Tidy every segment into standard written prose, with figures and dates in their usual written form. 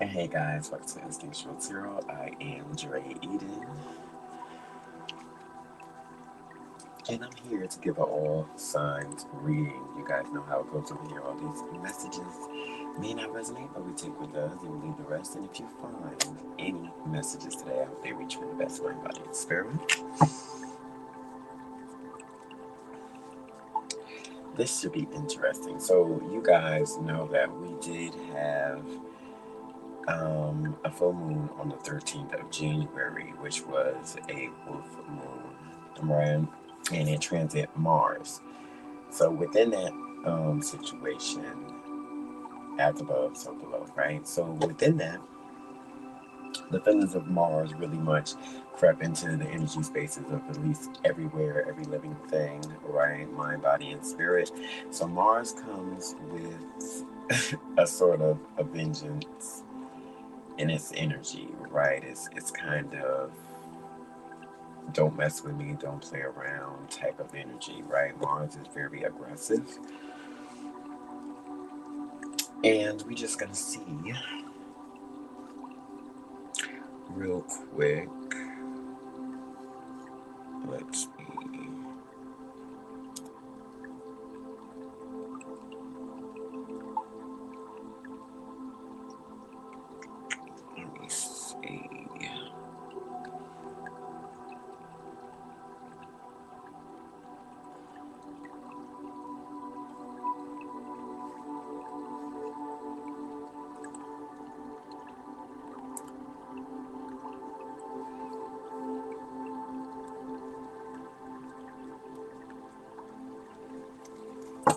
And hey guys, welcome to Instinctual Tarot. I am Dre Eden, and I'm here to give an all signs reading. You guys know how it goes over here. All these messages may not resonate, but we take what does and we leave the rest. And if you find any messages today, I hope they reach you in the best mind, body, and spirit. This should be interesting. So you guys know that we did have a full moon on the 13th of January, which was a wolf moon, right? And it transit Mars. So within that situation, as above, so below, right? So within that, the feelings of Mars really much crept into the energy spaces of at least everywhere, every living thing, right? Mind, body, and spirit. So Mars comes with a sort of a vengeance in its energy, right? It's kind of don't mess with me, don't play around type of energy, right? Mars is very aggressive. And we just gonna see real quick. Let's see. Let me see.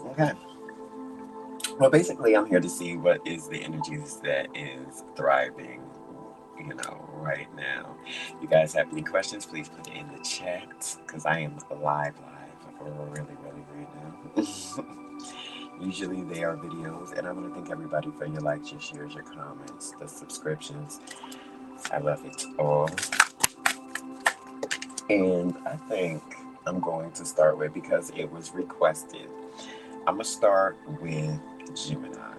Okay. Well, basically, I'm here to see what is the energies that is thriving, right now. You guys have any questions, please put it in the chat because I am live for really, really right now. Usually they are videos, and I want to thank everybody for your likes, your shares, your comments, the subscriptions. I love it all. And I think I'm going to start with, because it was requested, I'm going to start with Gemini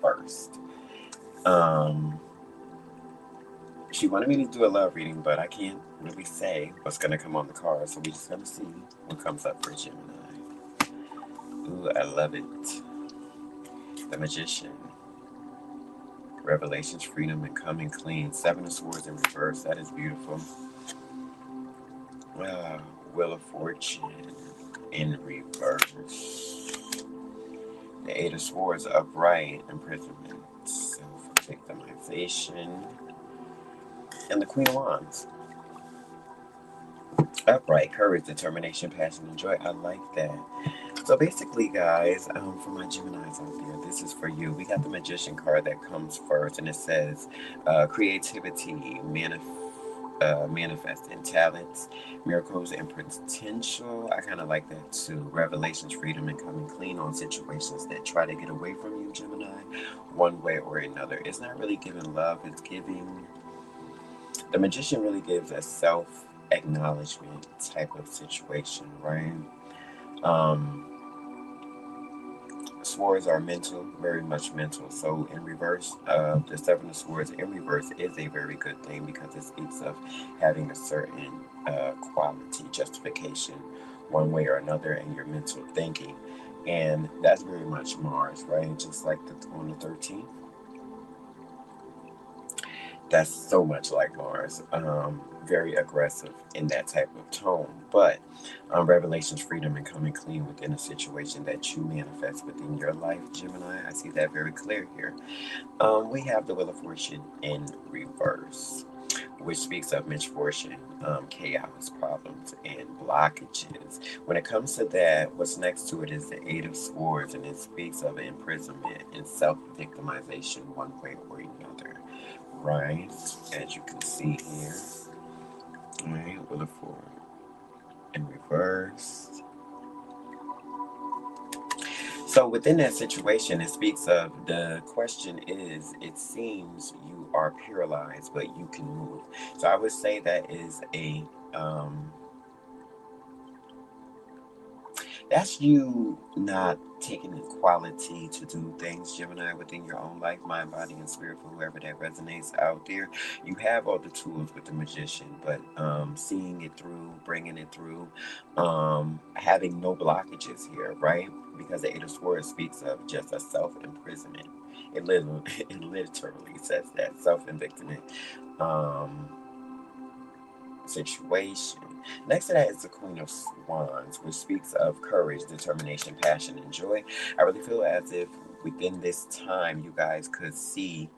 first. She wanted me to do a love reading, but I can't really say what's going to come on the card, so we're just going to see what comes up for Gemini. Ooh, I love it. The Magician. Revelations, freedom, and coming clean. Seven of Swords in reverse. That is beautiful. Wheel of Fortune in reverse. The Eight of Swords upright. Imprisonment. Self-victimization. And the Queen of Wands. Upright. Courage, determination, passion, and joy. I like that. So basically, guys, for my Geminis out there, this is for you. We got the Magician card that comes first, and it says creativity, manifesting talents, miracles, and potential. I kind of like that too. Revelations, freedom, and coming clean on situations that try to get away from you, Gemini, one way or another. It's not really giving love, it's giving. The Magician really gives a self acknowledgement type of situation, right? Um, Swords are mental, very much mental. So in reverse, the Seven of Swords in reverse is a very good thing because it speaks of having a certain quality, justification, one way or another, in your mental thinking. And that's very much Mars, right? Just like on the 13th. That's so much like Mars. Very aggressive in that type of tone. But revelations, freedom, and coming clean within a situation that you manifest within your life, Gemini. I see that very clear here. We have the Wheel of Fortune in reverse, which speaks of misfortune, chaos, problems, and blockages. When it comes to that, what's next to it is the Eight of Swords, and it speaks of imprisonment and self-victimization one way or another, right? As you can see here, right? Wheel of Fortune in reverse. So within that situation, it speaks of, the question is, it seems you are paralyzed, but you can move. So I would say that is a That's you not taking the quality to do things, Gemini, within your own life, mind, body, and spirit, for whoever that resonates out there. You have all the tools with the magician, but seeing it through, bringing it through, having no blockages here, right? Because the Eight of Swords speaks of just a self-imprisonment. It literally, it literally says that self-imprisonment situation. Next to that is the Queen of Wands, which speaks of courage, determination, passion, and joy. I really feel as if within this time you guys could see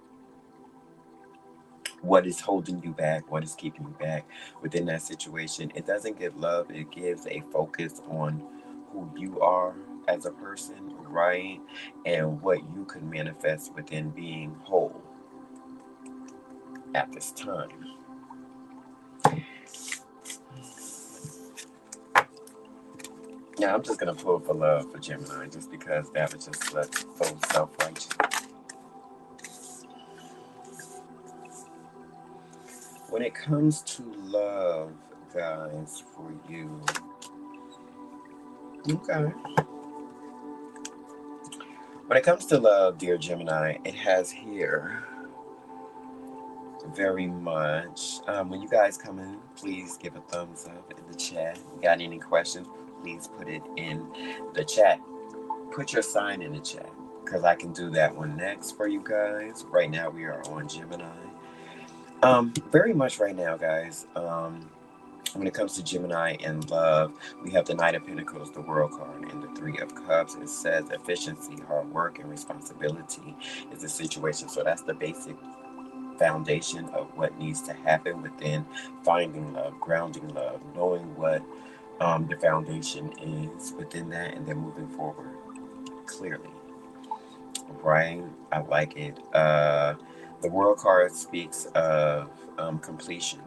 what is holding you back, what is keeping you back within that situation. It doesn't give love, it gives a focus on who you are as a person, right? And what you can manifest within being whole at this time. Yeah, I'm just gonna pull for love for Gemini, just because that was just so self-righteous. When it comes to love, guys, for you, okay. When it comes to love, dear Gemini, it has here very much. When you guys come in, please give a thumbs up in the chat. You got any questions? Please put it in the chat. Put your sign in the chat, because I can do that one next for you guys. Right now, we are on Gemini. Very much right now, guys. When it comes to Gemini and love, we have the Knight of Pentacles, the World card, and the Three of Cups. It says efficiency, hard work, and responsibility is the situation. So that's the basic foundation of what needs to happen within finding love, grounding love, knowing what the foundation is within that, and then moving forward clearly. Right? I like it. The World card speaks of completion,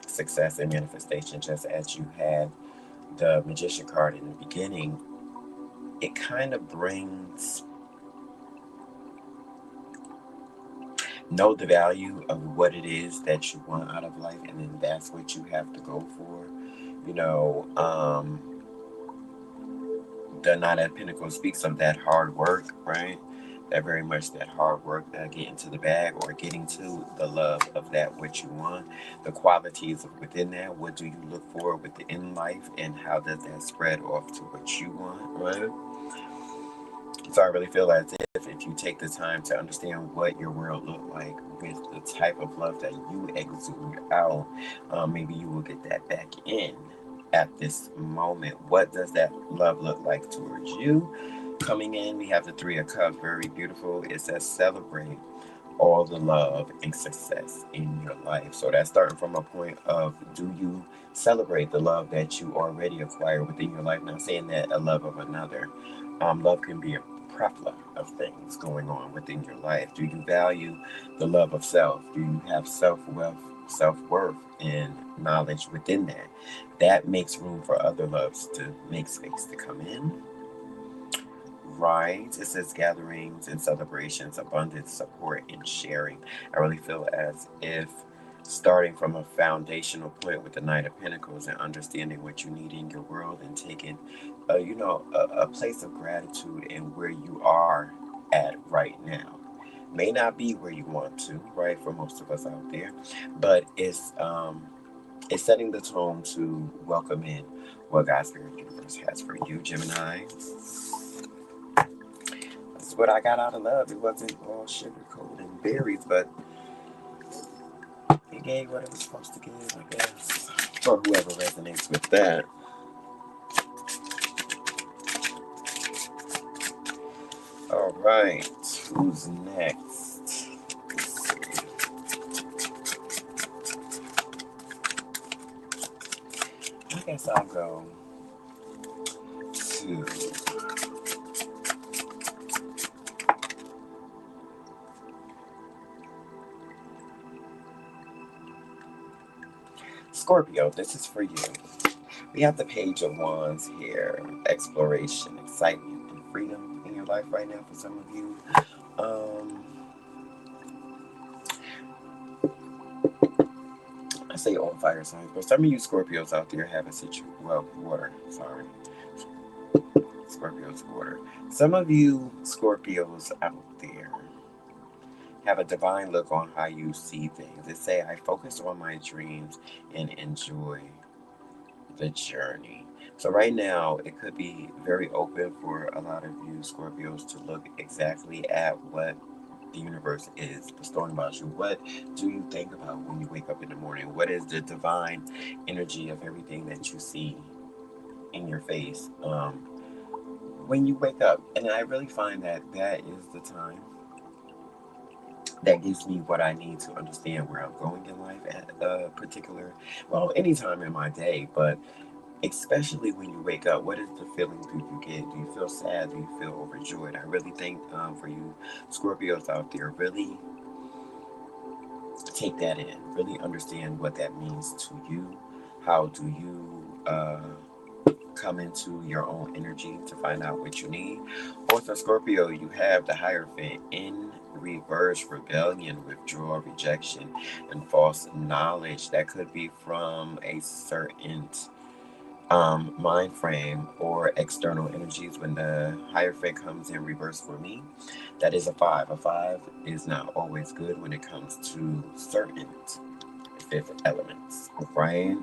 success, and manifestation, just as you had the Magician card in the beginning. It kind of brings know the value of what it is that you want out of life, and then that's what you have to go for. You know, the Nine of Pentacles speaks of that hard work, right? That very much that hard work, getting to the bag or getting to the love of that what you want, the qualities of within that. What do you look for within life, and how does that spread off to what you want, right? So I really feel as if you take the time to understand what your world look like with the type of love that you exude out, maybe you will get that back in at this moment. What does that love look like towards you? Coming in, we have the Three of Cups, very beautiful. It says celebrate all the love and success in your life. So that's starting from a point of, do you celebrate the love that you already acquired within your life? Not saying that a love of another. Love can be a plethora of things going on within your life. Do you value the love of self? Do you have self-worth, and knowledge within that? That makes room for other loves to make space to come in. Right. It says gatherings and celebrations, abundance, support, and sharing. I really feel as if starting from a foundational point with the Knight of Pentacles and understanding what you need in your world, and taking, a place of gratitude in where you are at right now. May not be where you want to, right, for most of us out there, but it's setting the tone to welcome in what God's Spirit Universe has for you, Gemini. That's what I got out of love. It wasn't all sugar coated and berries, but it gave what it was supposed to give, I guess. For whoever resonates with that. All right. Who's next? I guess I'll go to Scorpio. This is for you. We have the Page of Wands here. Exploration, excitement, and freedom in your life right now for some of you. I say all fire signs, but some of you Scorpios out there have a water, sorry. Scorpio's order. Some of you Scorpios out there have a divine look on how you see things. They say, I focus on my dreams and enjoy the journey. So right now, it could be very open for a lot of you Scorpios to look exactly at what the universe is bestowing about you. What do you think about when you wake up in the morning? What is the divine energy of everything that you see in your face when you wake up? And I really find that that is the time that gives me what I need to understand where I'm going in life at a particular, well, any time in my day, but especially when you wake up, what is the feeling do you get? Do you feel sad? Do you feel overjoyed? I really think for you Scorpios out there, really take that in, really understand what that means to you. How do you come into your own energy to find out what you need? Also, Scorpio, you have the Hierophant in reverse: rebellion, withdrawal, rejection, and false knowledge. That could be from a certain mind frame or external energies. When the Hierophant comes in reverse for me, that is a five. A five is not always good when it comes to certain fifth elements, right?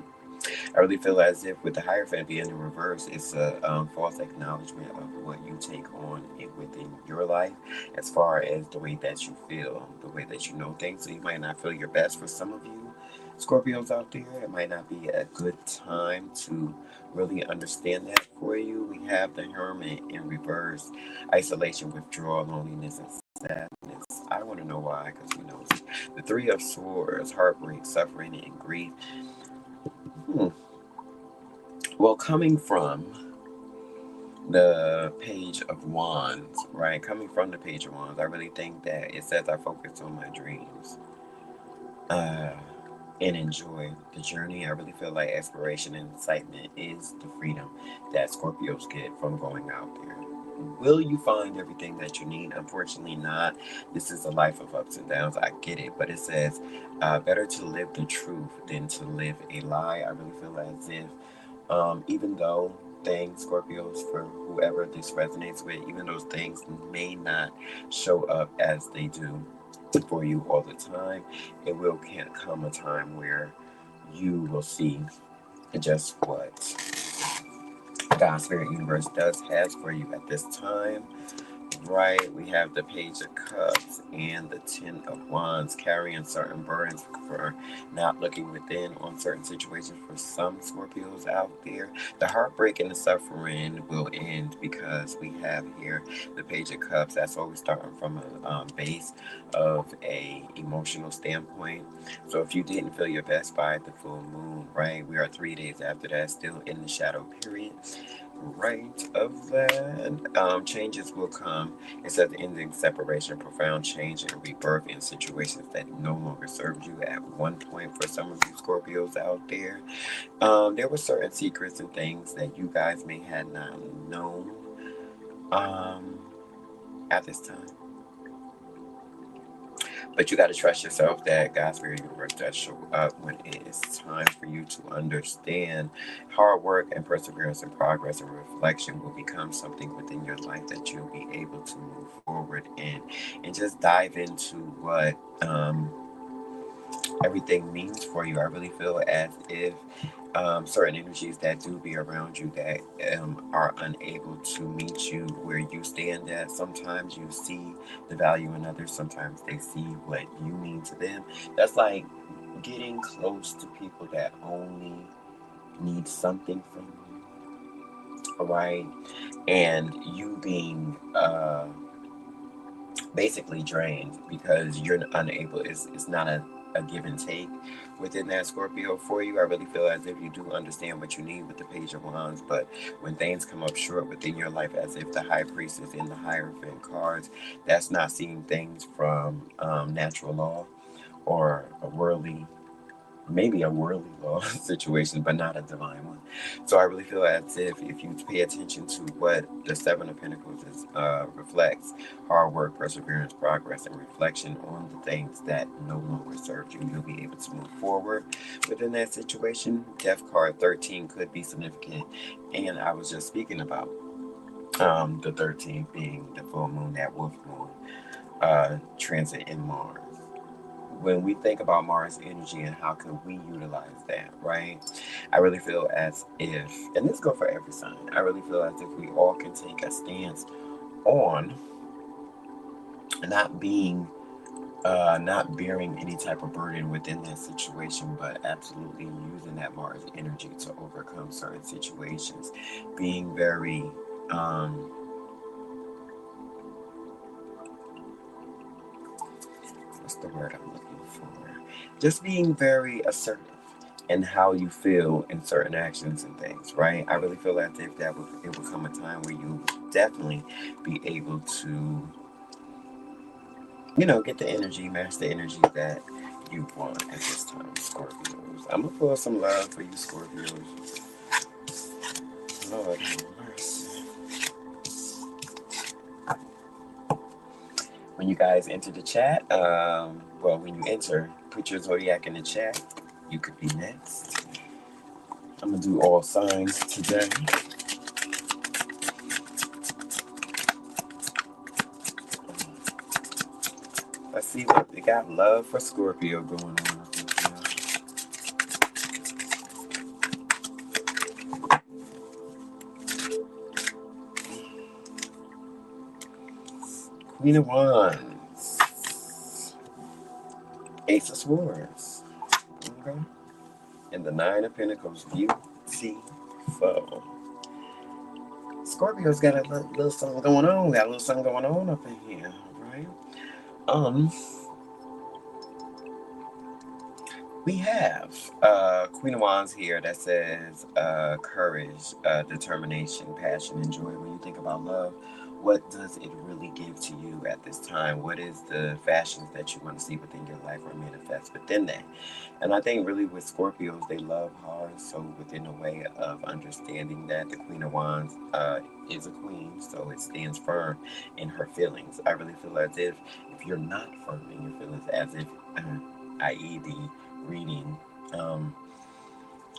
I really feel as if with the Hierophant being in reverse, it's a false acknowledgement of what you take on within your life, as far as the way that you feel, the way that you know things. So you might not feel your best for some of you Scorpios out there. It might not be a good time to really understand that for you. We have the Hermit in reverse: isolation, withdrawal, loneliness, and sadness. I want to know why, because you know the Three of Swords: heartbreak, suffering, and grief. Hmm. Well, coming from the Page of Wands, right? Coming from the Page of Wands, I really think that it says I focus on my dreams uh, and enjoy the journey. I really feel like exploration and excitement is the freedom that Scorpios get from going out there. Will you find everything that you need? Unfortunately, not. This is a life of ups and downs. I get it, but it says better to live the truth than to live a lie. I really feel as if even though things, Scorpios, for whoever this resonates with, even those things may not show up as they do for you all the time, it will can't come a time where you will see just what God, Spirit, Universe does has for you at this time. Right, we have the Page of Cups and the Ten of Wands, carrying certain burdens for not looking within on certain situations for some Scorpios out there. The heartbreak and the suffering will end because we have here the Page of Cups. That's always starting from a base of a emotional standpoint. So if you didn't feel your best by the full moon, right, we are 3 days after that, still in the shadow period. Right of that. Changes will come. It says ending, separation, profound change, and rebirth in situations that no longer serve you. At one point, for some of you Scorpios out there, there were certain secrets and things that you guys may have not known um, at this time. But you got to trust yourself that God's Spirit Universe does show up when it is time for you to understand. Hard work and perseverance and progress and reflection will become something within your life that you'll be able to move forward in, and just dive into what everything means for you. I really feel as if certain energies that do be around you that are unable to meet you where you stand at. Sometimes you see the value in others. Sometimes they see what you mean to them. That's like getting close to people that only need something from you, right? And you being basically drained because you're unable. It's not a give and take within that Scorpio for you. I really feel as if you do understand what you need with the Page of Wands, but when things come up short within your life, as if the High Priestess in the Hierophant cards, that's not seeing things from natural law or a worldly, maybe a worldly law situation, but not a divine one. So I really feel as if you pay attention to what the Seven of Pentacles is, reflects: hard work, perseverance, progress, and reflection on the things that no longer serve you, you'll be able to move forward within that situation. Death card 13 could be significant, and I was just speaking about The 13th being the full moon, that wolf moon transit in Mars. When we think about Mars energy and how can we utilize that, right? I really feel as if, and this goes for every sign, I really feel as if we all can take a stance on not being not bearing any type of burden within that situation, but absolutely using that Mars energy to overcome certain situations. Being very, what's the word I'm looking for? Just being very assertive in how you feel in certain actions and things, right? I really feel as if it would come a time where you definitely be able to, get the energy, match the energy that you want at this time, Scorpios. I'm gonna pull some love for you, Scorpios. Lord have mercy. When you guys enter the chat, when you enter, put your zodiac in the chat. You could be next. I'm gonna do all signs today. Let's see what they got. Love for Scorpio going on. Queen of Wands, Ace of Swords, okay, and the Nine of Pentacles. Beautiful. Scorpio's got a little something going on. Got a little something going on up in here, right? We have Queen of Wands here that says courage, determination, passion, and joy. When you think about love, what does it really give to you at this time? What is the fashions that you want to see within your life or manifest within that? And I think really with Scorpios, they love hard. So within a way of understanding that the Queen of Wands is a queen, so it stands firm in her feelings. I really feel as if you're not firm in your feelings, as if, i.e. the reading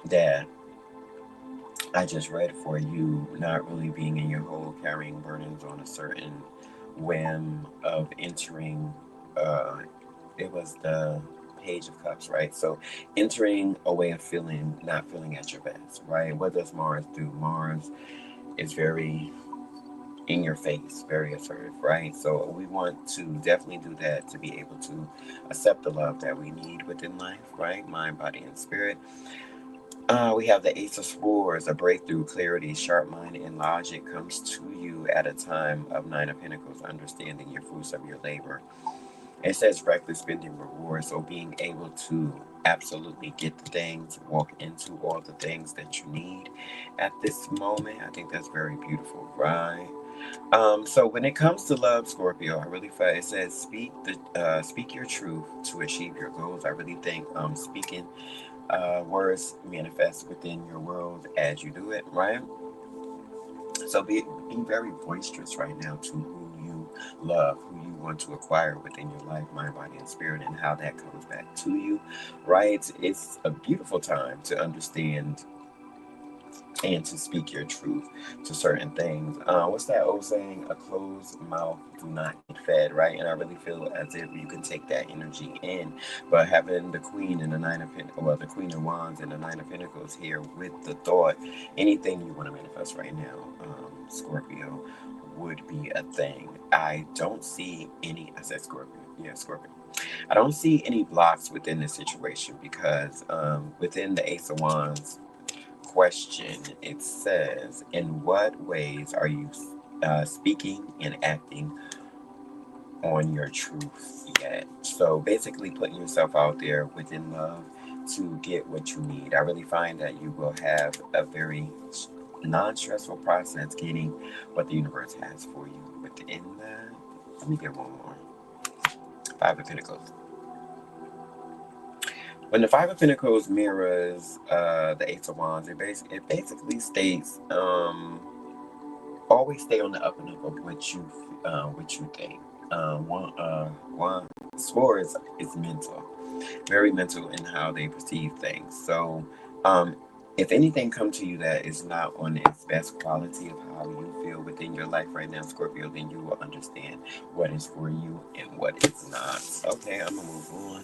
that I just read for you, not really being in your hole, carrying burdens on a certain whim of entering. It was the Page of Cups, right? So entering a way of feeling, not feeling at your best, right? What does Mars do? Mars is very in your face, very assertive, right? So we want to definitely do that to be able to accept the love that we need within life, right? Mind, body, and spirit. We have the Ace of Swords, a breakthrough, clarity, sharp mind, and logic comes to you at a time of Nine of Pentacles, understanding your fruits of your labor. It says reckless spending rewards, so being able to absolutely get the things, walk into all the things that you need at this moment. I think that's very beautiful, right? So when it comes to love, Scorpio, I really feel it says speak your truth to achieve your goals. I really think speaking words manifest within your world as you do it, right? So be very boisterous right now to who you love, who you want to acquire within your life, mind, body, and spirit, and how that comes back to you, right? It's a beautiful time to understand and to speak your truth to certain things. What's that old saying? A closed mouth do not get fed, right? And I really feel as if you can take that energy in. But having the Queen and the Nine of Pentacles, well, the Queen of Wands and the Nine of Pentacles here with the thought, anything you want to manifest right now, Scorpio, would be a thing. I don't see any, I said Scorpio, yeah, Scorpio. I don't see any blocks within this situation because within the Ace of Wands, question, it says, in what ways are you speaking and acting on your truth yet? So basically putting yourself out there within love to get what you need. I really find that you will have a very non-stressful process getting what the universe has for you. Within that, let me get one more. Five of Pentacles. When the Five of Pentacles mirrors the Ace of Wands, it basically states always stay on the up and up of what you think. One Swords is mental, very mental in how they perceive things. So if anything come to you that is not on its best quality of how you feel within your life right now, Scorpio, then you will understand what is for you and what is not. Okay, I'm gonna move on.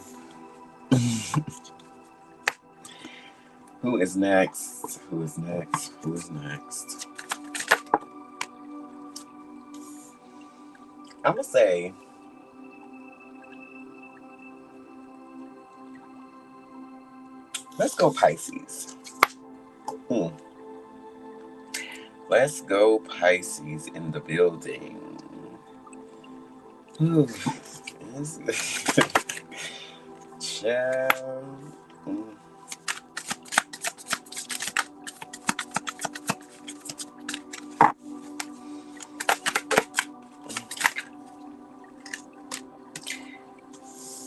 Who is next? Who is next? Who is next? I'm gonna say, let's go Pisces. Hmm. Let's go Pisces in the building. Ooh. Child. Mm.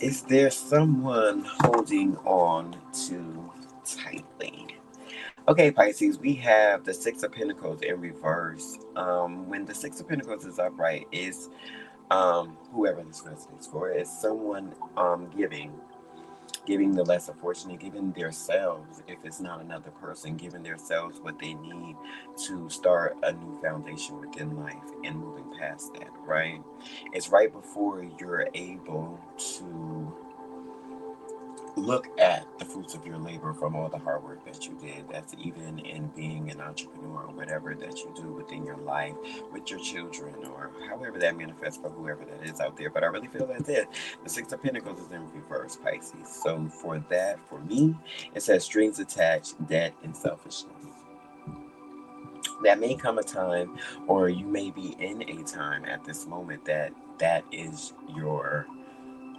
Is there someone holding on too tightly? Okay, Pisces, we have the Six of Pentacles in reverse. When the Six of Pentacles is upright, is whoever this person is for, is someone giving the lesser fortunate, giving themselves, if it's not another person, giving themselves what they need to start a new foundation within life and moving past that, right? It's right before you're able to look at the fruits of your labor from all the hard work that you did. That's even in being an entrepreneur or whatever that you do within your life with your children or however that manifests for whoever that is out there. But I really feel that's it. The Six of Pentacles is in reverse, Pisces. So for that, for me, it says strings attached, debt, and selfishness. That may come a time, or you may be in a time at this moment that is your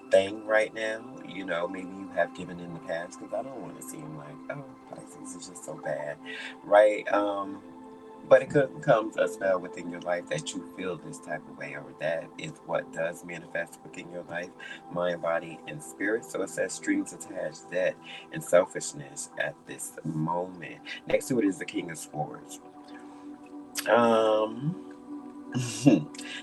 thing right now. You know, maybe you have given in the past, because I don't want to seem like, oh, Pisces is just so bad, right? But it could come a spell within your life that you feel this type of way, or that is what does manifest within your life, mind, body, and spirit. So it says strings attached, debt, and selfishness at this moment. Next to it is the King of Swords. Um,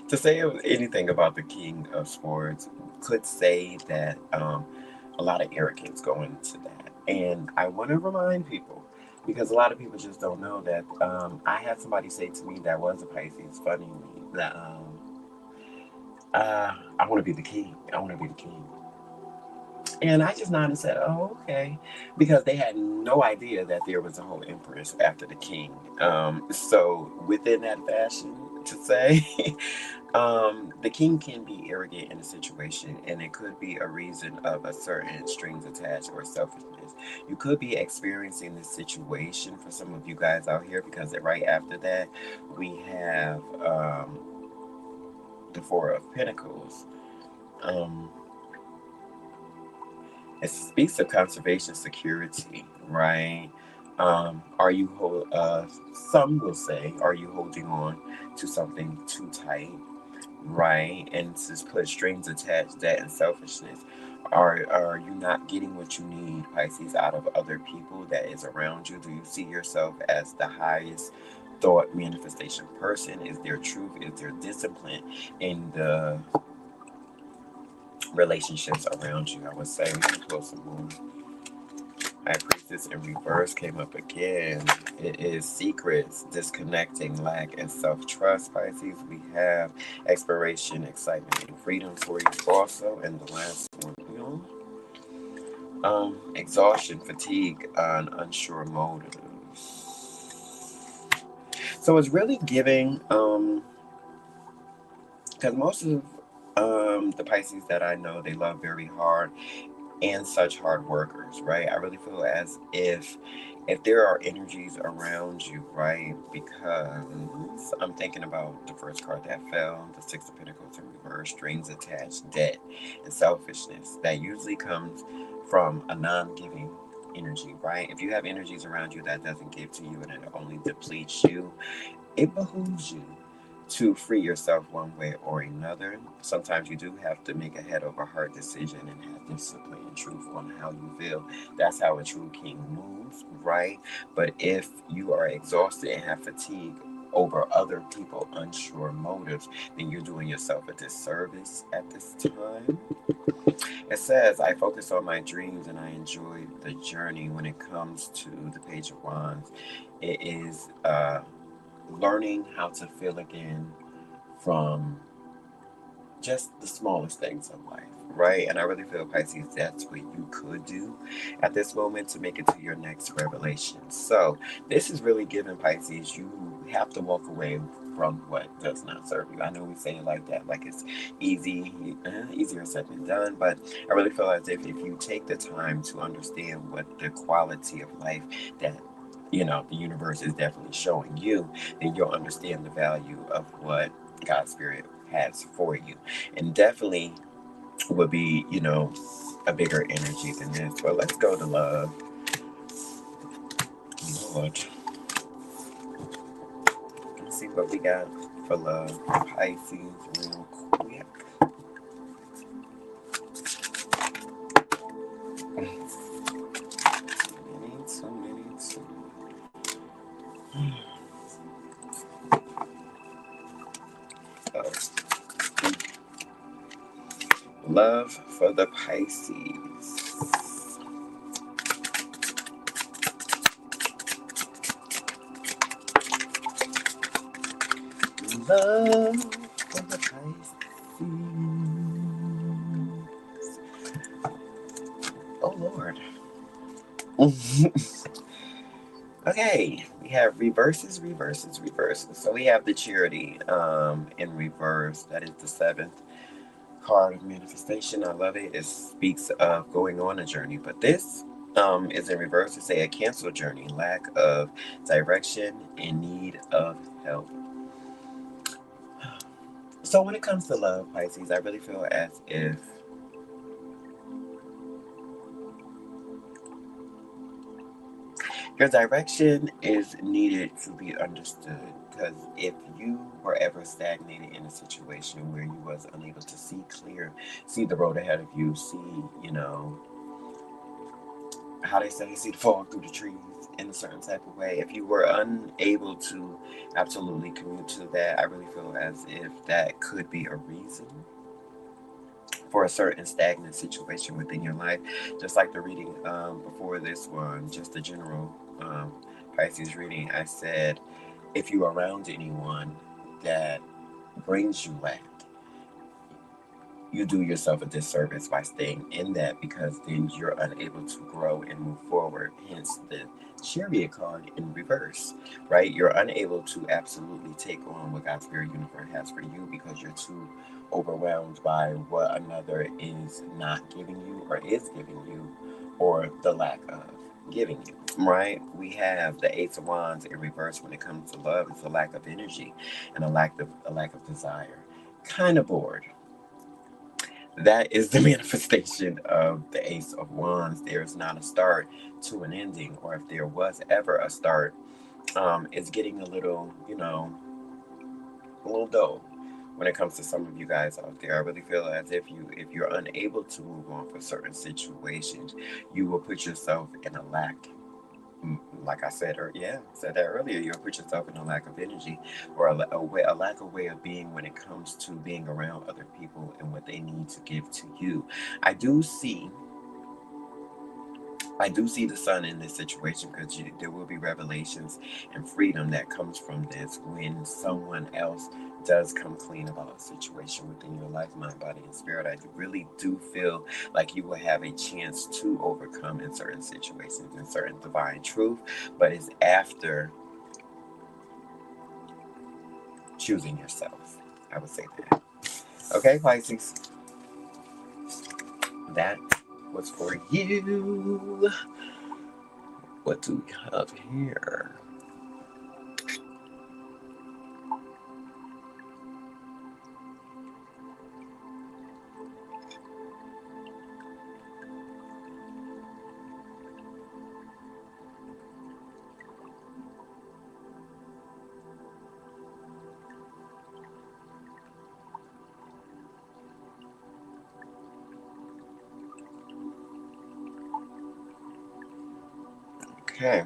to say anything about the King of Swords could say that a lot of arrogance going into that. And I want to remind people, because a lot of people just don't know that I had somebody say to me that was a Pisces, funny me, that I want to be the king. I want to be the king. And I just nodded and said, oh, okay. Because they had no idea that there was a whole empress after the king. So within that fashion, to say, the king can be arrogant in a situation, and it could be a reason of a certain strings attached or selfishness. You could be experiencing this situation for some of you guys out here, because right after that, we have the Four of Pentacles. Um, It speaks of conservation security, right? Are you, some will say, are you holding on to something too tight, right? And to put strings attached, that and selfishness. Are you not getting what you need, Pisces, out of other people that is around you? Do you see yourself as the highest thought manifestation person? Is there truth? Is there discipline in the relationships around you? I would say we can close some more. High Priestess in reverse came up again. It is secrets, disconnecting, lack, and self-trust. Pisces, we have exploration, excitement, and freedom for you also. And the last one, exhaustion, fatigue, and unsure motives. So it's really giving, because most of the Pisces that I know, they love very hard and such hard workers, right? I really feel as if there are energies around you, right? Because I'm thinking about the first card that fell, the Six of Pentacles in reverse, strings attached, debt, and selfishness. That usually comes from a non-giving energy, right? If you have energies around you that doesn't give to you and it only depletes you, it behooves you to free yourself one way or another. Sometimes you do have to make a head over heart decision and have discipline and truth on how you feel. That's how a true king moves, right? But if you are exhausted and have fatigue over other people unsure motives, then you're doing yourself a disservice at this time. It says, I focus on my dreams and I enjoy the journey. When it comes to the Page of Wands, it is learning how to feel again from just the smallest things in life, right? And I really feel, Pisces, that's what you could do at this moment to make it to your next revelation. So this is really giving, Pisces, you have to walk away from what does not serve you. I know we say it like that, like it's easier said than done, but I really feel as if you take the time to understand what the quality of life that the universe is definitely showing you, then you'll understand the value of what God's Spirit has for you. And definitely would be, a bigger energy than this. But let's go to love. Lord. Let's see what we got for love. Pisces, real quick. So many. Oh. Love for the Pisces. Love for the Pisces. Oh, Lord. Okay, we have reverses. So we have the Charity in reverse. That is the seventh card of manifestation. I love it. It speaks of going on a journey, but this is in reverse to say a canceled journey, lack of direction, in need of help. So when it comes to love, Pisces, I really feel as if your direction is needed to be understood, because if you were ever stagnated in a situation where you was unable to see clear, see the road ahead of you, see, how they say, see the fog through the trees in a certain type of way. If you were unable to absolutely commute to that, I really feel as if that could be a reason for a certain stagnant situation within your life. Just like the reading before this one, just the general Pisces reading, I said, if you're around anyone that brings you lack, you do yourself a disservice by staying in that, because then you're unable to grow and move forward. Hence the Chariot card in reverse, right? You're unable to absolutely take on what God's Spirit Universe has for you because you're too overwhelmed by what another is not giving you or is giving you, or the lack of giving you, right? We have the Ace of Wands in reverse when it comes to love. It's a lack of energy and a lack of desire. Kind of bored. That is the manifestation of the Ace of Wands. There is not a start to an ending, or if there was ever a start, it's getting a little, a little dull when it comes to some of you guys out there. I really feel as if you're unable to move on for certain situations, you will put yourself in a lack. Like I said, said that earlier. You'll put yourself in a lack of energy, or a lack of way of being when it comes to being around other people and what they need to give to you. I do see I do see the sun in this situation, because there will be revelations and freedom that comes from this when someone else does come clean about a situation within your life, mind, body, and spirit. I really do feel like you will have a chance to overcome in certain situations, in certain divine truth, but it's after choosing yourself. I would say that. Okay, Pisces, that was for you. What do we have here? Okay.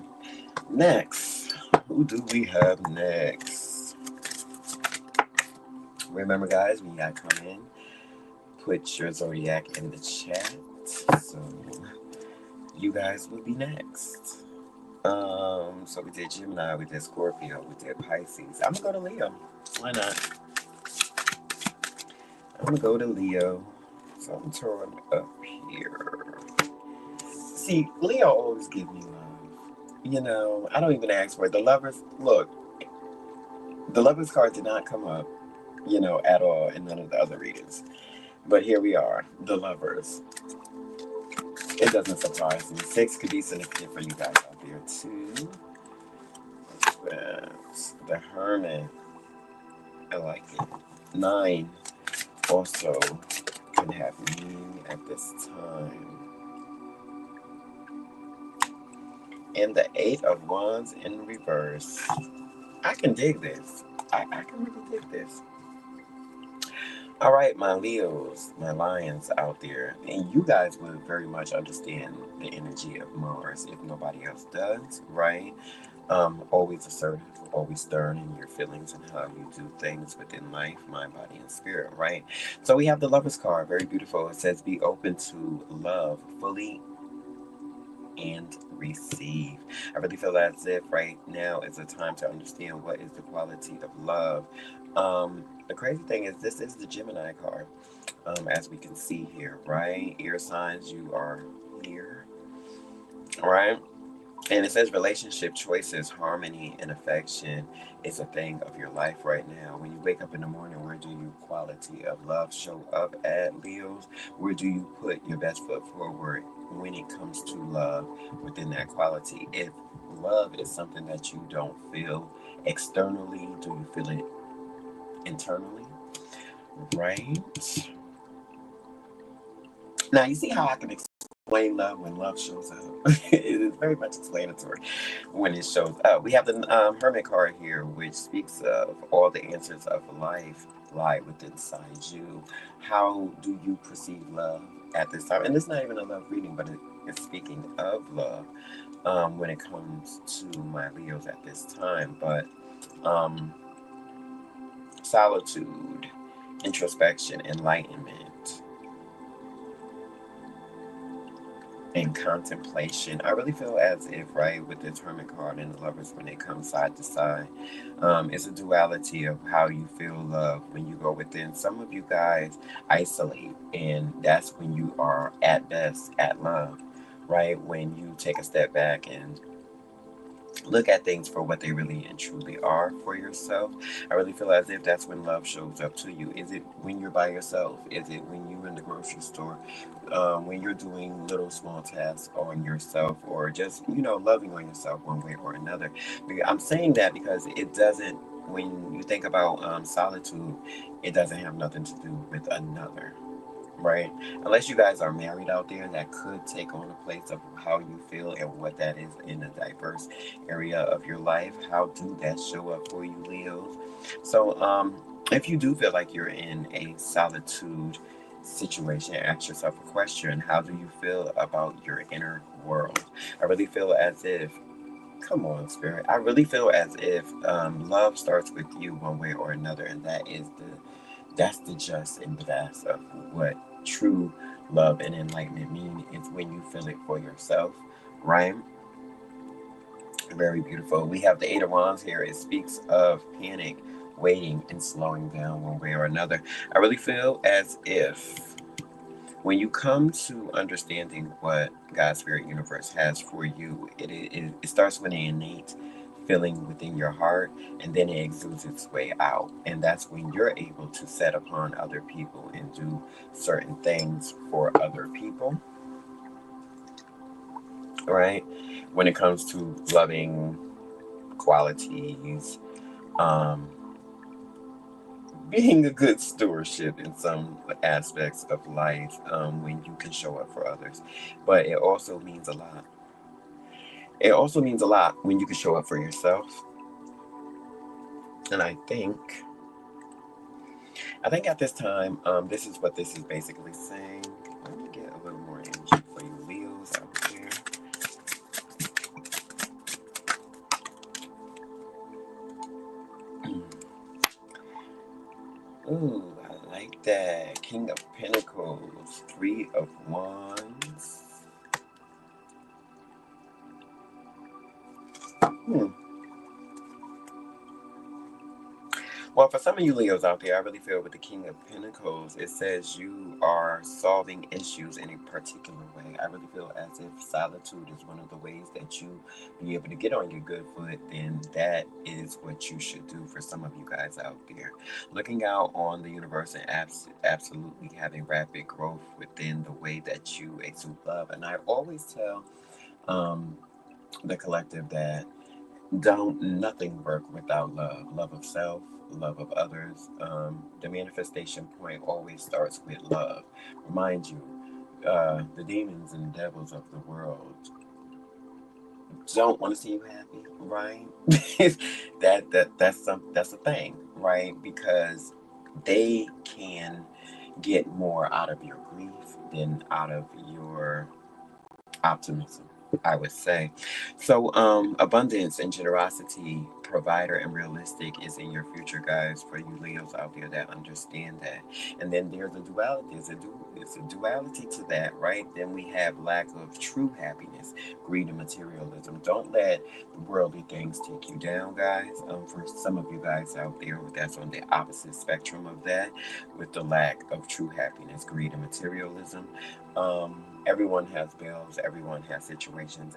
Next, who do we have next? Remember, guys, when you gotta come in, put your zodiac in the chat. So you guys will be next. So we did Gemini, we did Scorpio, we did Pisces. I'm gonna go to Leo. Why not? I'm gonna go to Leo. So I'm throwing up here. See, Leo always gives me love. You know, I don't even ask for it. The lovers, look, the lovers card did not come up, you know, at all in none of the other readings. But here we are, the lovers. It doesn't surprise me. 6 could be significant for you guys out there too. The Hermit. I like it. 9 also can have meaning at this time. And the 8 of Wands in reverse. I can dig this. I can really dig this. All right, my Leos, my lions out there, and you guys would very much understand the energy of Mars if nobody else does, right? Always assertive, always stern in your feelings and how you do things within life, mind, body, and spirit, right? So we have the Lover's card, very beautiful. It says, be open to love fully and receive. I really feel as if right now is a time to understand what is the quality of love. The crazy thing is this is the Gemini card, as we can see here, right? Air signs, you are here, right? And it says relationship choices, harmony, and affection is a thing of your life right now. When you wake up in the morning, where do your quality of love show up at, Leos? Where do you put your best foot forward when it comes to love within that quality? If love is something that you don't feel externally, do you feel it internally? Right? Now, you see how I can explain love when love shows up? It is very much explanatory when it shows up. We have the Hermit card here, which speaks of all the answers of life lie within inside you. How do you perceive love at this time? And it's not even a love reading, but it's speaking of love when it comes to my Leos at this time. But solitude, introspection, enlightenment, and contemplation. I really feel as if, right, with the Hermit card and the Lovers, when they come side to side, it's a duality of how you feel love when you go within. Some of you guys isolate, and that's when you are at best at love, right? When you take a step back and look at things for what they really and truly are for yourself. I really feel as if that's when love shows up to you. Is it when you're by yourself? Is it when you're in the grocery store? When you're doing little small tasks on yourself, or just, you know, loving on yourself one way or another? I'm saying that because it doesn't, when you think about solitude, it doesn't have nothing to do with another, right? Unless you guys are married out there, that could take on a place of how you feel and what that is in a diverse area of your life. How do that show up for you, Leos? So, if you do feel like you're in a solitude situation, ask yourself a question: how do you feel about your inner world? I really feel as if, come on, Spirit. I really feel as if love starts with you one way or another, and that's the just and best of what true love and enlightenment mean. Is when you feel it for yourself, right? Very beautiful. We have the Eight of Wands here. It speaks of panic, waiting, and slowing down one way or another. I really feel as if when you come to understanding what God's Spirit Universe has for you, it starts with an innate feeling within your heart, and then it exudes its way out. And that's when you're able to set upon other people and do certain things for other people, right? When it comes to loving qualities, um, being a good stewardship in some aspects of life, when you can show up for others. But it also means a lot. It also means a lot when you can show up for yourself. And I think at this time, this is what this is basically saying. Let me get a little more energy for you Leos out there. Ooh, I like that. King of Pentacles, Three of Wands. Hmm. Well, for some of you Leos out there, I really feel with the King of Pentacles, it says you are solving issues in a particular way. I really feel as if solitude is one of the ways that you be able to get on your good foot, then that is what you should do for some of you guys out there. Looking out on the universe and absolutely having rapid growth within the way that you exude love. And I always tell um, the collective that don't nothing work without love of self, love of others. The manifestation point always starts with love. Remind you, the demons and devils of the world don't want to see you happy, right? That's a thing, right? Because they can get more out of your grief than out of your optimism, I would say. So, abundance and generosity, provider and realistic is in your future, guys. For you Leos out there that understand that, and then there's a duality. There's a duality to that, right? Then we have lack of true happiness, greed and materialism. Don't let the worldly things take you down, guys. For some of you guys out there, that's on the opposite spectrum of that, with the lack of true happiness, greed and materialism. Everyone has bills, everyone has situations,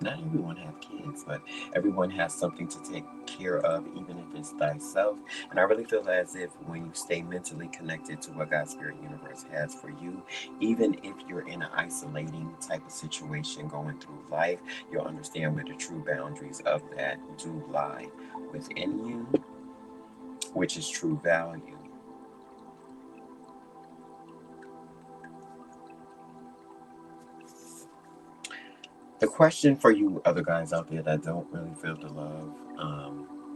not everyone have kids, but everyone has something to take care of, even if it's thyself. And I really feel as if when you stay mentally connected to what God's Spirit Universe has for you, even if you're in an isolating type of situation going through life, you'll understand where the true boundaries of that do lie within you, which is true value. The question for you other guys out there that don't really feel the love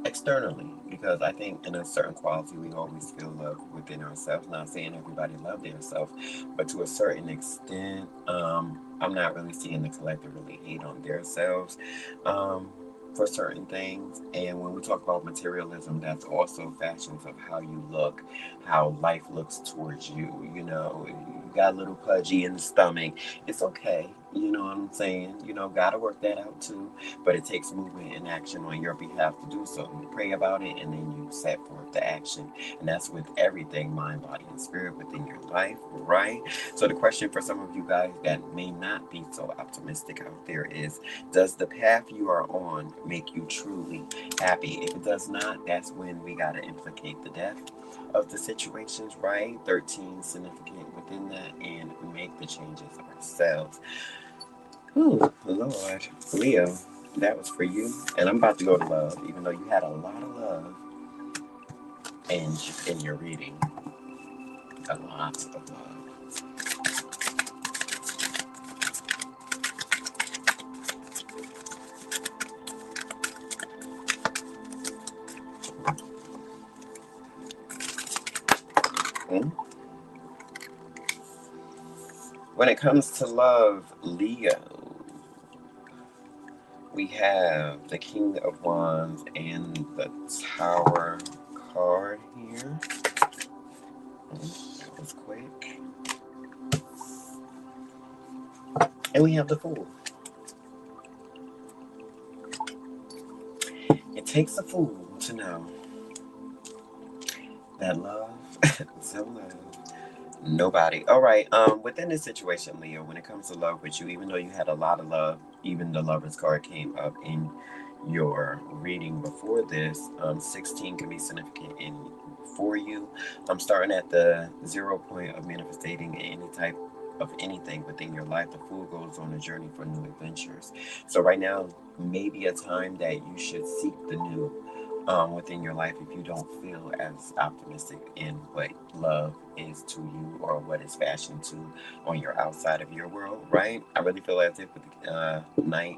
externally, because I think in a certain quality we always feel love within ourselves. Not saying everybody love themselves, but to a certain extent, I'm not really seeing the collective really hate on themselves for certain things. And when we talk about materialism, that's also fashions of how you look, how life looks towards you. You know, you got a little pudgy in the stomach, it's okay. You know what I'm saying? You know, gotta work that out too. But it takes movement and action on your behalf to do so. You pray about it and then you set forth the action. And that's with everything, mind, body, and spirit within your life, right? So the question for some of you guys that may not be so optimistic out there is, does the path you are on make you truly happy? If it does not, that's when we gotta implicate the death of the situations, right? 13 significant within that, and make the changes ourselves. Ooh, Lord. Leo, that was for you. And I'm about to go to love, even though you had a lot of love in your reading. A lot of love. Hmm? When it comes to love, Leo, we have the King of Wands and the Tower card here. That was quick. And we have the Fool. It takes a fool to know that love, so love, nobody. All right. Within this situation, Leo, when it comes to love with you, even though you had a lot of love, even the Lover's card came up in your reading before this. 16 can be significant in for you. I'm starting at the 0 point of manifesting any type of anything within your life. The Fool goes on a journey for new adventures. So right now, maybe a time that you should seek the new within your life if you don't feel as optimistic in what love is to you or what is fashioned to on your outside of your world, right? I really feel as if with the night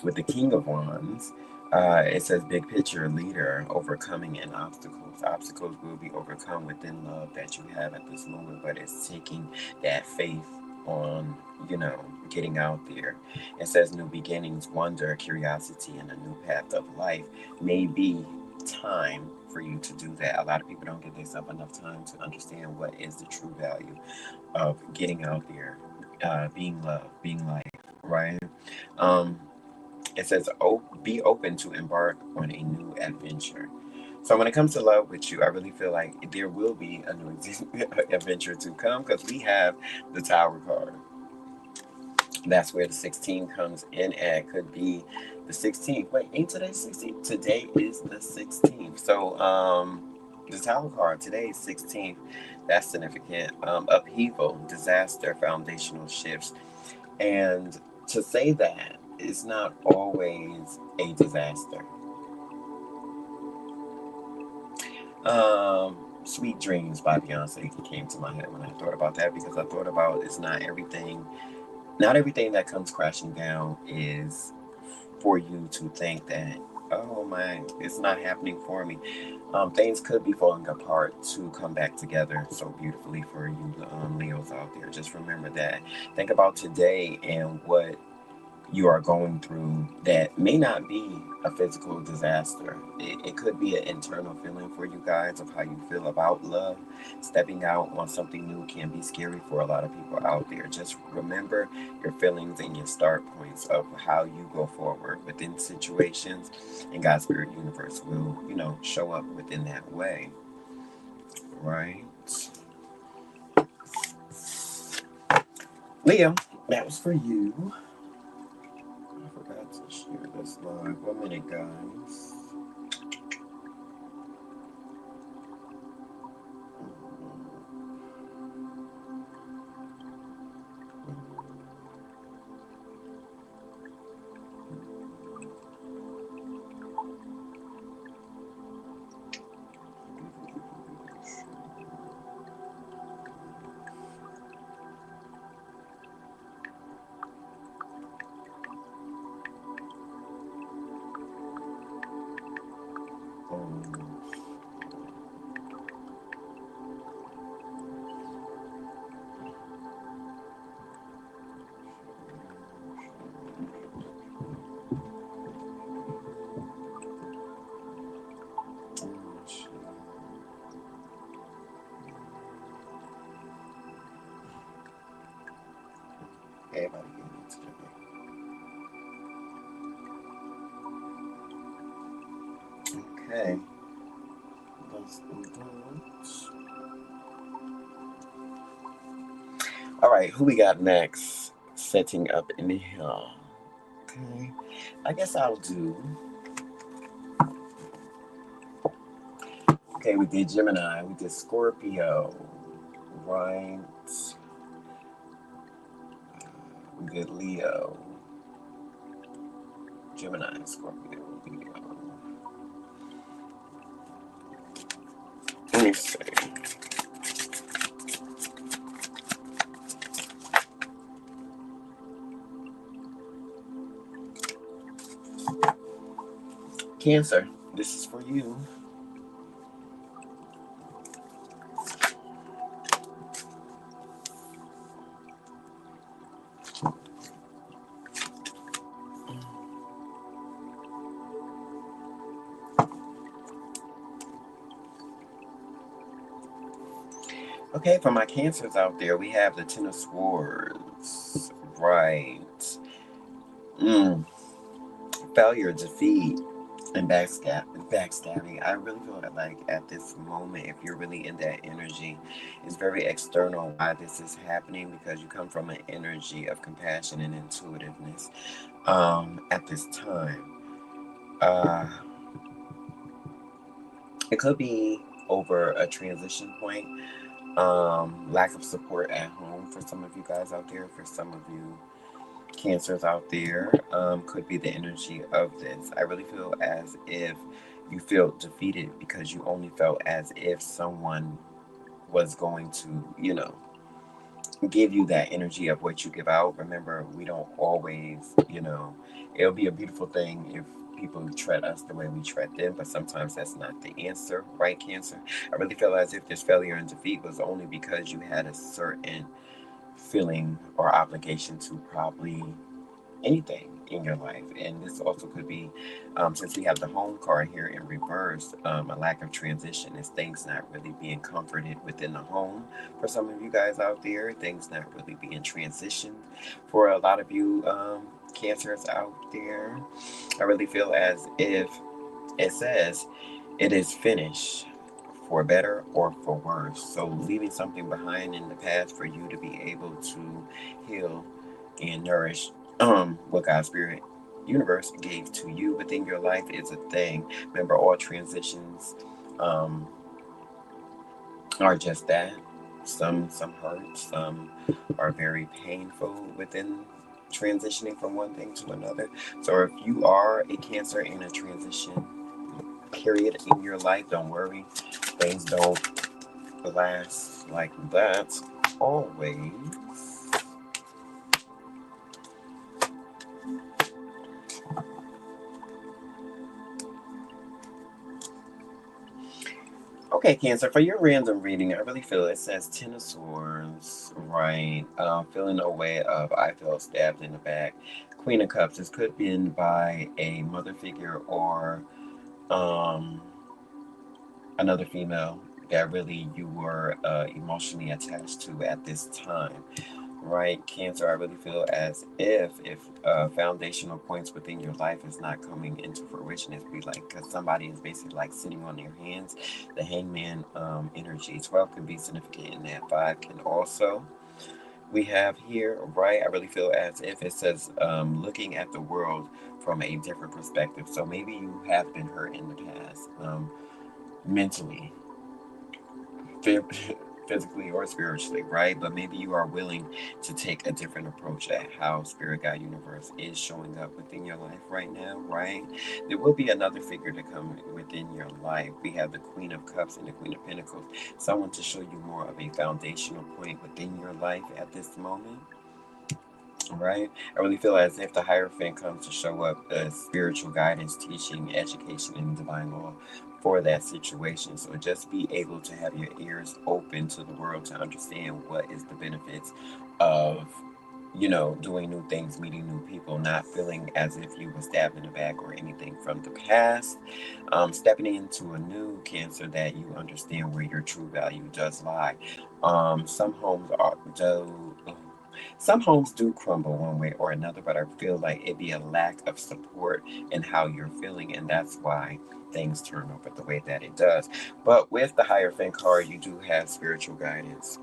with the King of Wands, it says big picture leader, overcoming and obstacles. Obstacles will be overcome within love that you have at this moment, but it's taking that faith on, you know, getting out there. It says new beginnings, wonder, curiosity, and a new path of life may be time for you to do that. A lot of people don't give themselves enough time to understand what is the true value of getting out there, being love, being life, right? Um, it says, oh, be open to embark on a new adventure. So when it comes to love with you, I really feel like there will be a new adventure to come because we have the Tower card. That's where the 16 comes in at. Could be the 16th. Wait, ain't today 16th? Today is the 16th. So, the Tower card today is 16th. That's significant. Upheaval, disaster, foundational shifts. And to say that it's not always a disaster. Sweet Dreams by Beyonce came to my head when I thought about that because I thought about it's not everything that comes crashing down is for you to think that, oh my, it's not happening for me. Things could be falling apart to come back together so beautifully for you, Leos out there. Just remember that. Think about today and what you are going through that may not be a physical disaster. It could be an internal feeling for you guys of how you feel about love. Stepping out on something new can be scary for a lot of people out there. Just remember your feelings and your start points of how you go forward within situations, and God's Spirit Universe will, show up within that way. Right? Leo, that was for you. I forgot to share this live. 1 minute, guys. Everybody give me today. Okay. Let's do that. All right, who we got next? Setting up in the hill. Okay. I guess I'll do. Okay, we did Gemini. We did Scorpio. Right. We did Leo. Gemini, Scorpio, Leo. Let me see. Cancer, this is for you. Okay, for my Cancers out there, we have the Ten of Swords. Right. Failure, defeat, and backstabbing. I really feel like at this moment, if you're really in that energy, it's very external why this is happening because you come from an energy of compassion and intuitiveness at this time. It could be over a transition point, lack of support at home for some of you guys out there, for some of you Cancers out there, could be the energy of this. I really feel as if you feel defeated because you only felt as if someone was going to, give you that energy of what you give out. Remember, we don't always, it'll be a beautiful thing if people treat us the way we treat them, but sometimes that's not the answer, right, Cancer? I really feel as if this failure and defeat was only because you had a certain feeling or obligation to probably anything. in your life. And this also could be, since we have the home card here in reverse, a lack of transition is things not really being comforted within the home. For some of you guys out there, things not really being transitioned. For a lot of you Cancers out there, I really feel as if it says it is finished, for better or for worse. So leaving something behind in the past for you to be able to heal and nourish what God's Spirit universe gave to you within your life is a thing. Remember, all transitions um, are just that. Some hurt, some are very painful within transitioning from one thing to another. So if you are a Cancer in a transition period in your life, don't worry. Things don't last like that always. Okay, Cancer, for your random reading, I really feel it says Ten of Swords, right? Feeling a way of I felt stabbed in the back. Queen of Cups, this could be by a mother figure or um, another female that really you were emotionally attached to at this time. Right, Cancer, I really feel as if foundational points within your life is not coming into fruition, it's be like because somebody is basically like sitting on their hands. The Hangman energy 12 can be significant in that. 5 can also. We have here, right? I really feel as if it says looking at the world from a different perspective. So maybe you have been hurt in the past, mentally, physically or spiritually, right? But maybe you are willing to take a different approach at how Spirit Guide Universe is showing up within your life right now, right? There will be another figure to come within your life. We have the Queen of Cups and the Queen of Pentacles, someone to show you more of a foundational point within your life at this moment. Right? I really feel as if the Hierophant comes to show up as spiritual guidance, teaching, education, and divine law for that situation. So just be able to have your ears open to the world to understand what is the benefits of, doing new things, meeting new people, not feeling as if you were stabbed in the back or anything from the past. Stepping into a new Cancer that you understand where your true value does lie. Some homes are do some homes do crumble one way or another, but I feel like it'd be a lack of support in how you're feeling, and that's why things turn over the way that it does. But with the Hierophant card, you do have spiritual guidance,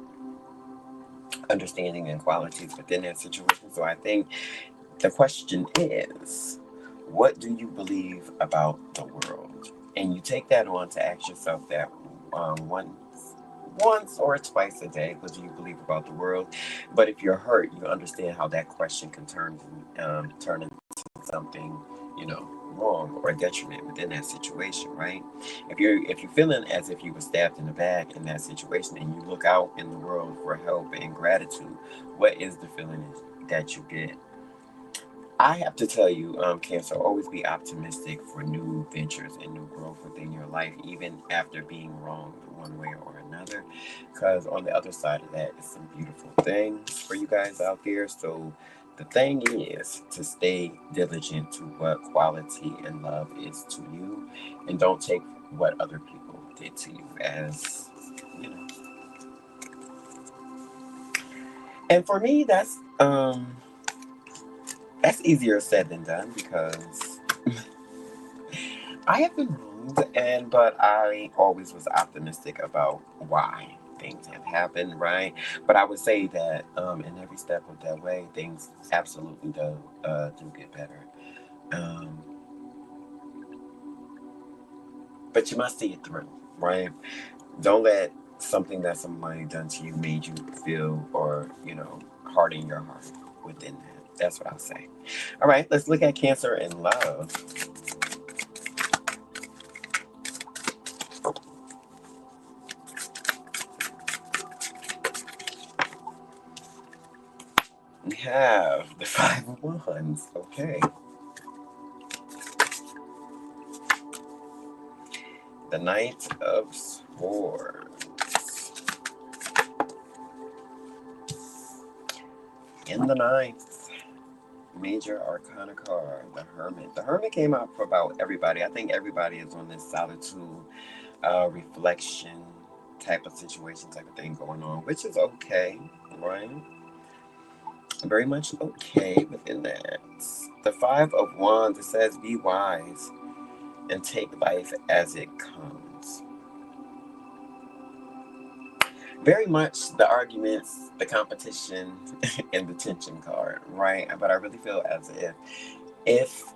understanding, and qualities within that situation. So I think the question is, what do you believe about the world? And you take that on to ask yourself that once or twice a day. What do you believe about the world? But if you're hurt, you understand how that question can turn into something, wrong or a detriment within that situation, right? If you're feeling as if you were stabbed in the back in that situation, and you look out in the world for help and gratitude, what is the feeling that you get? I have to tell you, Cancer, always be optimistic for new ventures and new growth within your life, even after being wronged one way or another. Because on the other side of that is some beautiful things for you guys out there. So the thing is to stay diligent to what quality and love is to you, and don't take what other people did to you as, you know. And for me, that's easier said than done because I have been wronged, but I always was optimistic about why things have happened, right? But I would say that in every step of that way, things absolutely do get better. Um, but you must see it through, right? Don't let something that somebody done to you made you feel or harden your heart within that. That's what I'll say. All right, let's look at Cancer and love. We have the Five of Wands. Okay. The Knight of Swords. In the ninth, Major Arcana card, the Hermit. The Hermit came out for about everybody. I think everybody is on this solitude, reflection type of situation, type of thing going on, which is okay, right? Very much okay within that. The Five of Wands, it says, be wise and take life as it comes. Very much the arguments, the competition, and the tension card, right? But I really feel as if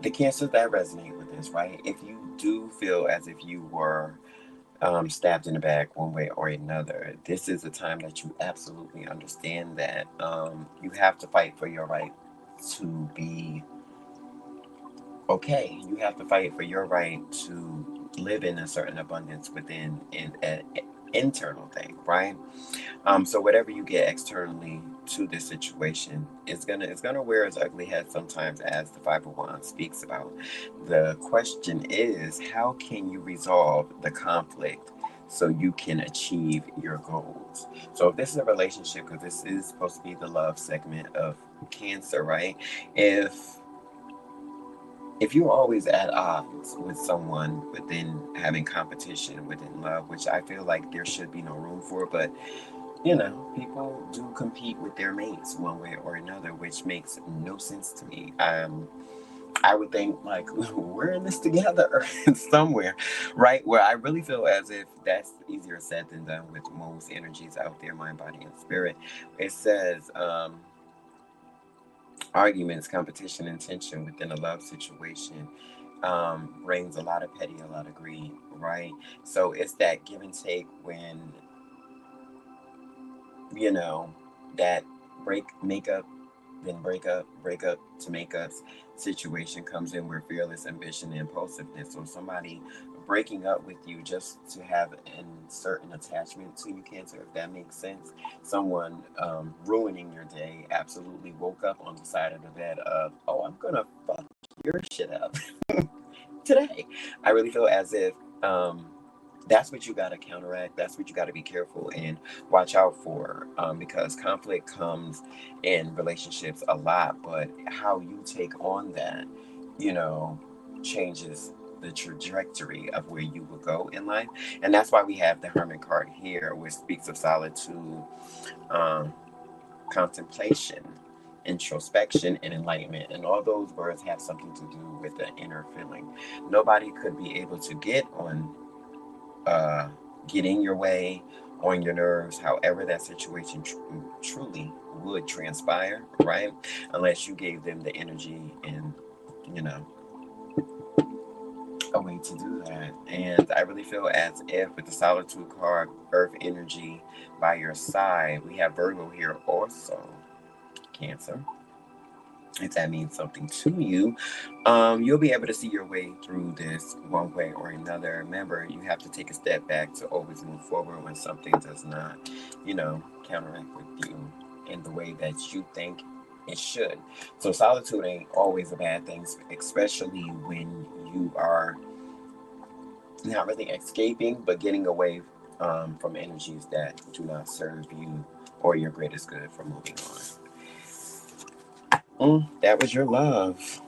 the cancers that resonate with this, right? If you do feel as if you were stabbed in the back one way or another, this is a time that you absolutely understand that you have to fight for your right to be okay. You have to fight for your right to live in a certain abundance within an internal thing, right? So whatever you get externally to this situation is gonna wear its ugly head sometimes, as the Five of Wands speaks about. The question is, how can you resolve the conflict so you can achieve your goals? So if this is a relationship, because this is supposed to be the love segment of Cancer, right? If you're always at odds with someone within having competition within love, which I feel like there should be no room for, but people do compete with their mates one way or another, which makes no sense to me. I would think like we're in this together somewhere, right? Where I really feel as if that's easier said than done with most energies out there, mind, body, and spirit. It says arguments, competition, and tension within a love situation brings a lot of petty, a lot of greed, right? So it's that give and take when that make up, then break up to make up situation comes in, where fearless ambition and impulsiveness. So somebody breaking up with you just to have a certain attachment to you, Cancer, if that makes sense. Someone ruining your day, absolutely woke up on the side of the bed of, oh, I'm gonna fuck your shit up today. I really feel as if that's what you got to counteract. That's what you got to be careful and watch out for, because conflict comes in relationships a lot, but how you take on that, you know, changes the trajectory of where you will go in life. And that's why we have the Hermit card here, which speaks of solitude, um, contemplation, introspection, and enlightenment. And all those words have something to do with the inner feeling. Nobody could be able to uh, get in your way, on your nerves, however that situation truly would transpire, right? Unless you gave them the energy and, you know, a way to do that. And I really feel as if with the solitude card, earth energy by your side, we have Virgo here also, Cancer. If that means something to you, you'll be able to see your way through this one way or another. Remember, you have to take a step back to always move forward when something does not, counteract with you in the way that you think it should. So solitude ain't always a bad thing, especially when you are not really escaping, but getting away from energies that do not serve you or your greatest good for moving on. That was your love.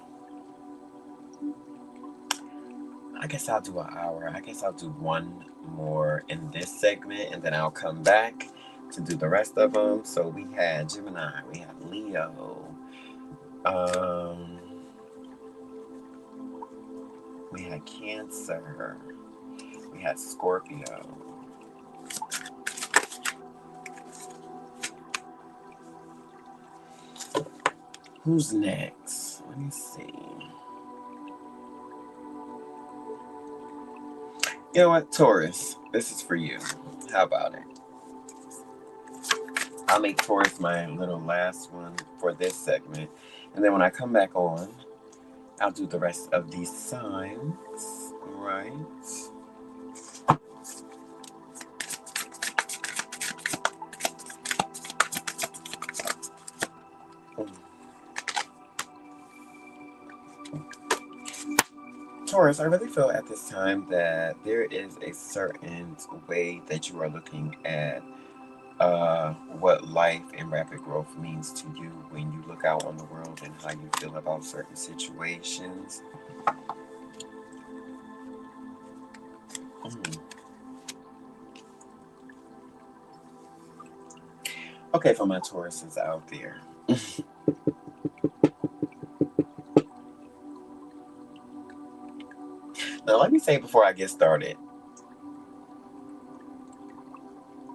I guess I'll do an hour. I guess I'll do one more in this segment, and then I'll come back to do the rest of them. So we had Gemini, we had Leo, um, we had Cancer, we had Scorpio. Who's next? Let me see. You know what, Taurus, this is for you. How about it? I'll make Taurus my little last one for this segment. And then when I come back on, I'll do the rest of these signs. Right. Taurus, I really feel at this time that there is a certain way that you are looking at what life and rapid growth means to you when you look out on the world and how you feel about certain situations. Mm. Okay, for my Tauruses out there. Now, let me say before I get started,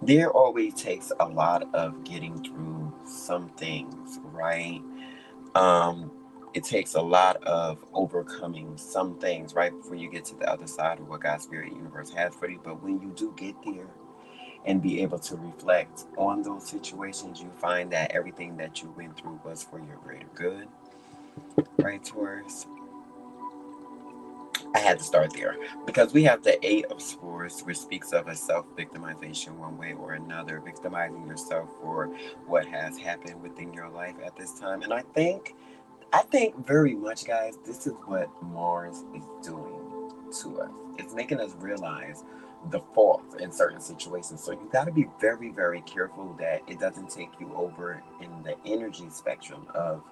there always takes a lot of getting through some things, right? Um, it takes a lot of overcoming some things, right, before you get to the other side of what God's Spirit Universe has for you. But when you do get there and be able to reflect on those situations, you find that everything that you went through was for your greater good, right, Taurus? I had to start there because we have the Eight of Swords, which speaks of a self-victimization one way or another, victimizing yourself for what has happened within your life at this time. And I think very much, guys, this is what Mars is doing to us. It's making us realize the faults in certain situations. So you got to be very, very careful that it doesn't take you over in the energy spectrum of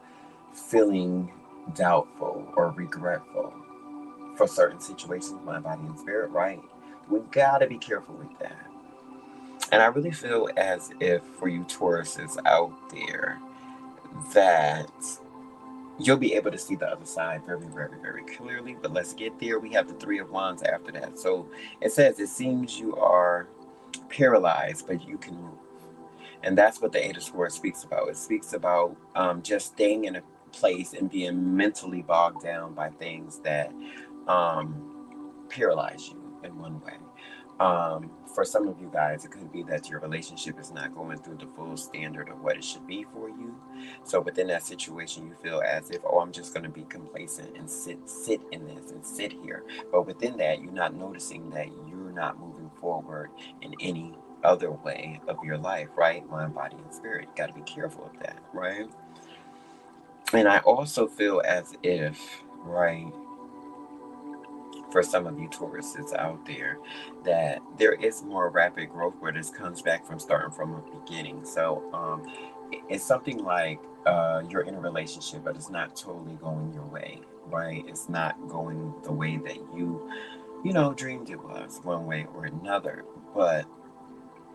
feeling doubtful or regretful for certain situations, mind, body, and spirit, right? We got to be careful with that. And I really feel as if for you Tauruses out there that you'll be able to see the other side very, very, very clearly. But let's get there. We have the Three of Wands after that. So it says, it seems you are paralyzed, but you can move. And that's what the Eight of Swords speaks about. It speaks about just staying in a place and being mentally bogged down by things that paralyze you in one way. For some of you guys, it could be that your relationship is not going through the full standard of what it should be for you. So within that situation, you feel as if, oh, I'm just going to be complacent and sit in this and sit here. But within that, you're not noticing that you're not moving forward in any other way of your life, right? Mind, body, and spirit. You got to be careful of that, right? And I also feel as if, right, for some of you Tauruses out there, that there is more rapid growth where this comes back from starting from a beginning. So it's something like you're in a relationship, but it's not totally going your way, right? It's not going the way that you dreamed it was, one way or another. But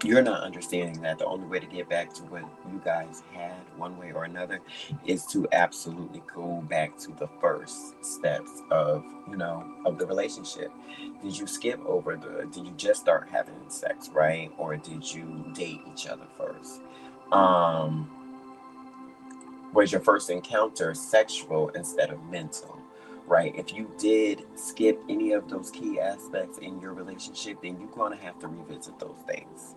you're not understanding that the only way to get back to what you guys had, one way or another, is to absolutely go back to the first steps of the relationship. Did you skip over did you just start having sex, right? Or did you date each other first? um was your first encounter sexual instead of mental, right? If you did skip any of those key aspects in your relationship, then you're going to have to revisit those things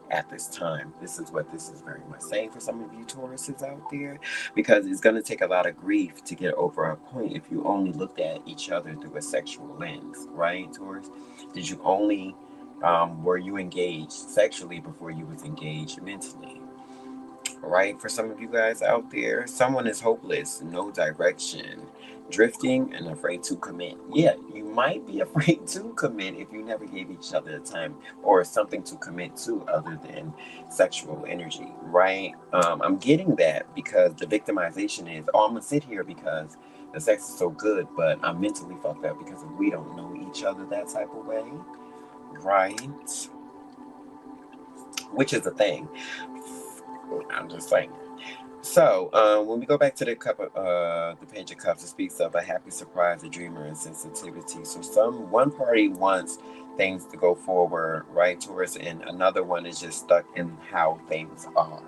at this time. This is what this is very much saying for some of you Tauruses out there, because it's going to take a lot of grief to get over a point if you only looked at each other through a sexual lens, right, Taurus? Did you only, were you engaged sexually before you was engaged mentally? Right, for some of you guys out there, someone is hopeless, no direction, drifting, and afraid to commit. Yeah, you might be afraid to commit if you never gave each other the time or something to commit to other than sexual energy, right? I'm getting that because the victimization is, oh, I'm gonna sit here because the sex is so good, but I'm mentally fucked up because we don't know each other that type of way, right? Which is a thing. I'm just saying. So, when we go back to the the Page of Cups, it speaks of a happy surprise, a dreamer, and sensitivity. So, one party wants things to go forward, right, Taurus, and another one is just stuck in how things are.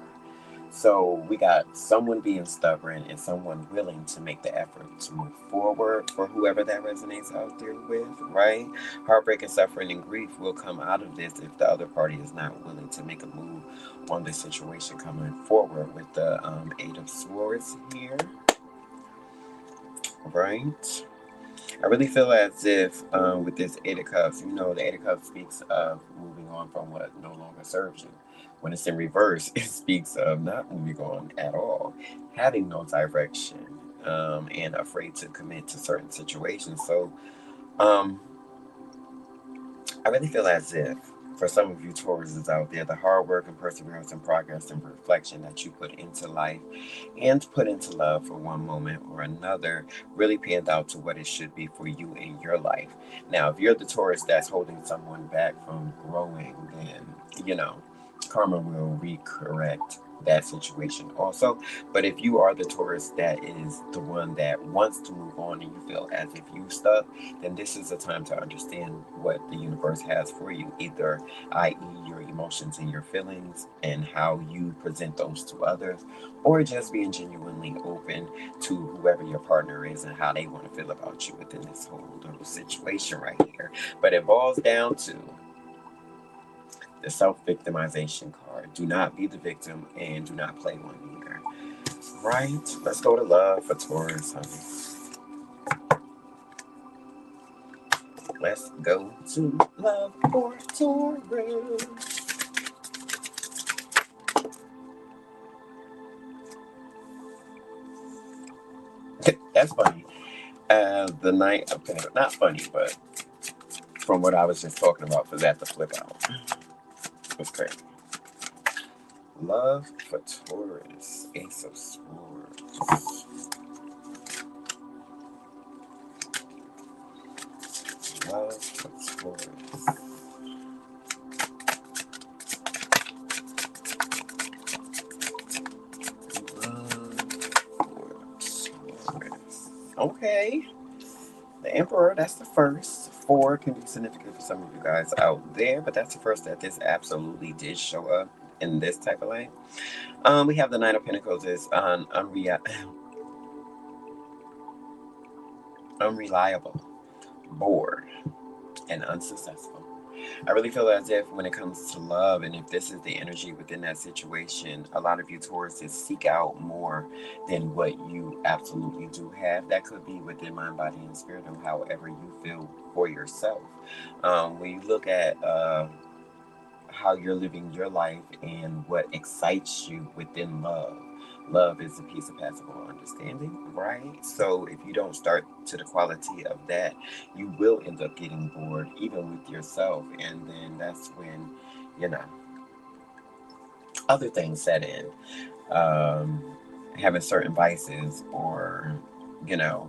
So, we got someone being stubborn and someone willing to make the effort to move forward for whoever that resonates out there with, right? Heartbreak and suffering and grief will come out of this if the other party is not willing to make a move on this situation coming forward with the Eight of Swords here, right? I really feel as if with this Eight of Cups, the Eight of Cups speaks of moving on from what no longer serves you. When it's in reverse, it speaks of not moving on at all, having no direction, and afraid to commit to certain situations. So um, I really feel as if For some of you Tauruses out there, the hard work and perseverance and progress and reflection that you put into life and put into love for one moment or another really panned out to what it should be for you in your life. Now, if you're the Taurus that's holding someone back from growing, then, karma will recorrect that situation also. But if you are the Taurus that is the one that wants to move on and you feel as if you stuck, then this is the time to understand what the universe has for you, either i.e. your emotions and your feelings and how you present those to others, or just being genuinely open to whoever your partner is and how they want to feel about you within this whole little situation right here. But it boils down to the self-victimization card. Do not be the victim and do not play one either. Right? Let's go to love for Taurus, honey. Let's go to love for Taurus. That's funny. The night, okay, not funny, but from what I was just talking about, for that to flip out. It's crazy. Love for Taurus. Ace of Swords. Love for Taurus. Okay. The Emperor, that's the first. 4 can be significant for some of you guys out there, but that's the first that this absolutely did show up in this type of light. We have the Knight of Pentacles is unreliable, bored, and unsuccessful. I really feel as if when it comes to love, and if this is the energy within that situation, a lot of you Tauruses seek out more than what you absolutely do have. That could be within mind, body, and spirit, or however you feel for yourself. When you look at how you're living your life and what excites you within love. Love is a piece of passable understanding, right? So if you don't start to the quality of that, you will end up getting bored, even with yourself. And then that's when, you know, other things set in. Having certain vices or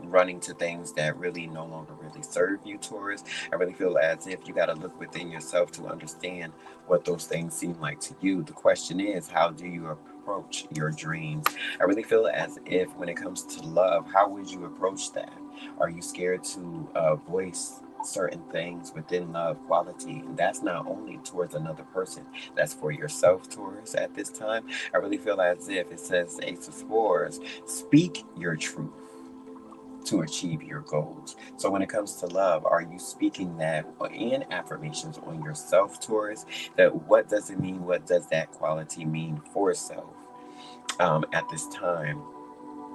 running to things that really no longer really serve you, Taurus. I really feel as if you got to look within yourself to understand what those things seem like to you. The question is, how do you approach your dreams? I really feel as if when it comes to love, how would you approach that? Are you scared to voice certain things within love quality? And that's not only towards another person, that's for yourself, Taurus, at this time. I really feel as if it says Ace of Swords, speak your truth to achieve your goals. So when it comes to love, are you speaking that in affirmations on yourself, Taurus? That what does it mean? What does that quality mean for self at this time?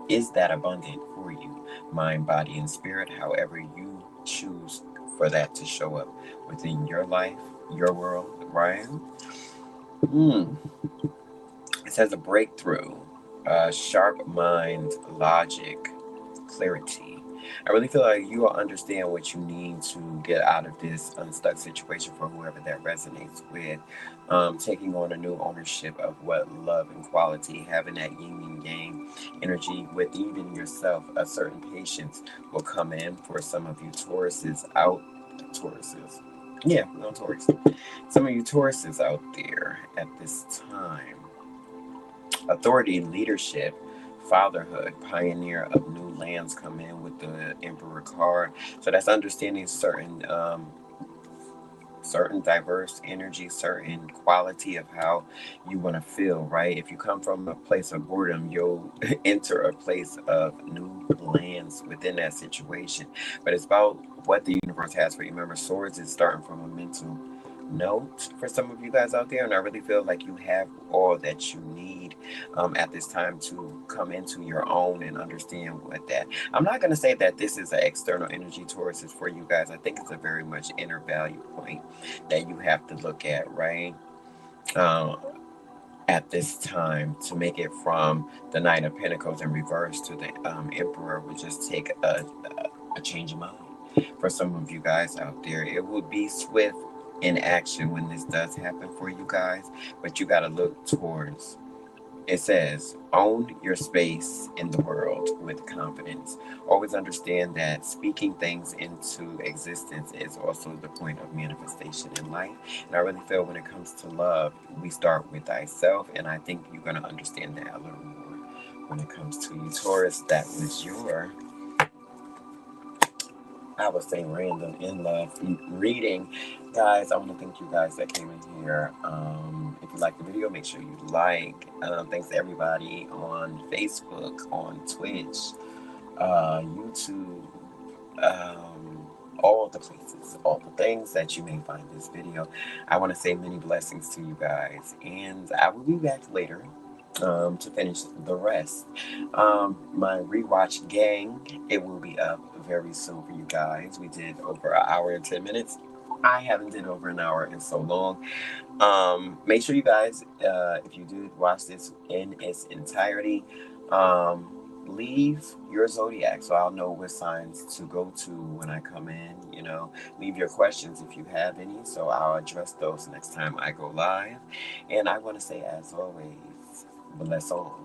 Is that abundant for you, mind, body, and spirit? However you choose for that to show up within your life, your world, right? It says a breakthrough, sharp mind, logic, clarity. I really feel like you will understand what you need to get out of this unstuck situation for whoever that resonates with. Taking on a new ownership of what love and quality, having that yin and yang energy with even yourself. A certain patience will come in for some of you Tauruses out. Tauruses. Yeah, no Taurus. Some of you Tauruses out there at this time. Authority, leadership, fatherhood, pioneer of new lands come in with the Emperor card. So that's understanding certain diverse energy, certain quality of how you want to feel, right? If you come from a place of boredom, you'll enter a place of new lands within that situation. But it's about what the universe has for you. Remember, swords is starting from a mental note for some of you guys out there, and I really feel like you have all that you need at this time to come into your own and understand what that. I'm not going to say that this is an external energy Taurus is for you guys. I think it's a very much inner value point that you have to look at, right? Um, at this time to make it from the Knight of Pentacles in reverse to the Emperor would just take a change of mind for some of you guys out there. It would be swift in action when this does happen for you guys, but you got to look towards, it says, own your space in the world with confidence. Always understand that speaking things into existence is also the point of manifestation in life. And I really feel when it comes to love, we start with thyself, and I think you're going to understand that a little more when it comes to you, Taurus. That was your, I would say, random in love reading. Guys, I want to thank you guys that came in here. If you like the video, make sure you like. Thanks to everybody on Facebook, on Twitch, YouTube, all the places, all the things that you may find this video. I want to say many blessings to you guys, and I will be back later to finish the rest. My rewatch gang, it will be up very soon for you guys. We did over an hour and 10 minutes. I haven't did over an hour in so long. Make sure you guys, if you do watch this in its entirety, leave your zodiac so I'll know what signs to go to when I come in. Leave your questions if you have any, so I'll address those next time I go live. And I want to say, as always, bless all.